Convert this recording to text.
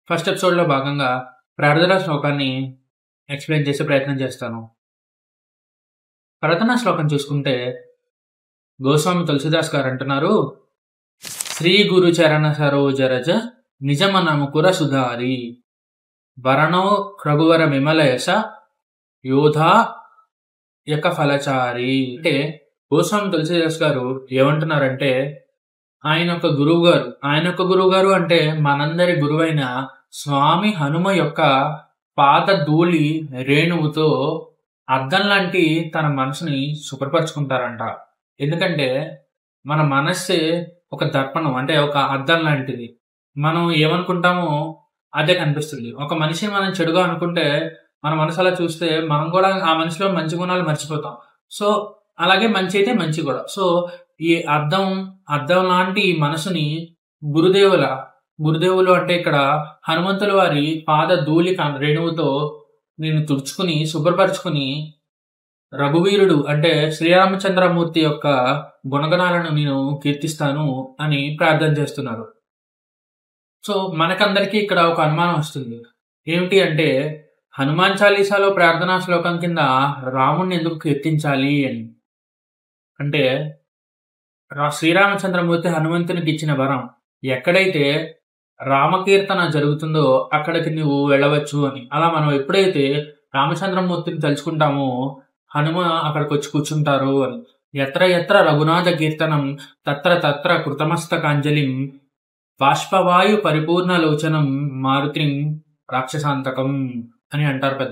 First ఎపిసోడ్‌లో భాగంగా ప్రార్థనా శ్లోకాన్ని ఎక్స్‌ప్లెయిన్ చేసే ప్రయత్నం చేస్తాను. ప్రార్థనా శ్లోకం చూసుకుంటే గోస్వామి తులసీదాస్ గారు అంటున్నారు, శ్రీ గురు చరణ సరోజ రజ నిజమన ముకుర సుధారి వరణో రఘువర విమల యశ యోధా యక ఫలచారి. అంటే గోస్వామి తులసీదాస్ గారు ఏమంటున్నారంటే ఆయన యొక్క గురువు గారు అంటే మనందరి గురువైన స్వామి హనుమ యొక్క పాద ధూళి రేణువుతో అద్దం లాంటి తన మనసుని శుభ్రపరచుకుంటారంట. ఎందుకంటే మన మనస్సే ఒక దర్పణం, అంటే ఒక అద్దం లాంటిది. మనం ఏమనుకుంటామో అదే కనిపిస్తుంది. ఒక మనిషిని మనం చెడుగా అనుకుంటే మన మనసు అలా చూస్తే మనం కూడా ఆ మనిషిలో మంచి గుణాలు మర్చిపోతాం. సో అలాగే మంచి అయితే మంచి కూడా. సో ఈ అద్దం లాంటి ఈ మనసుని గురుదేవులు అంటే ఇక్కడ హనుమంతుల వారి పాద ధూళి రేణువుతో నేను తుడుచుకుని శుభ్రపరచుకుని రఘువీరుడు అంటే శ్రీరామచంద్రమూర్తి యొక్క గుణగణాలను నేను కీర్తిస్తాను అని ప్రార్థన చేస్తున్నారు. సో మనకందరికీ ఇక్కడ ఒక అనుమానం వస్తుంది. ఏమిటి అంటే హనుమాన్ చాలీసాలో ప్రార్థనా శ్లోకం కింద రాముణ్ణి ఎందుకు కీర్తించాలి అని. అంటే శ్రీరామచంద్రమూర్తి హనుమంతునికి ఇచ్చిన వరం, ఎక్కడైతే రామకీర్తన జరుగుతుందో అక్కడికి నువ్వు వెళ్ళవచ్చు అని. అలా మనం ఎప్పుడైతే రామచంద్రమూర్తిని తలుచుకుంటామో హనుమ అక్కడికి వచ్చి కూర్చుంటారు అని. ఎత్ర ఎత్ర రఘునాథ కీర్తనం తత్ర తత్ర కృతమస్తకాంజలిం బాష్పవాయు పరిపూర్ణ లోచనం మారుతిం రాక్షసాంతకం అని అంటారు పెద్దలు.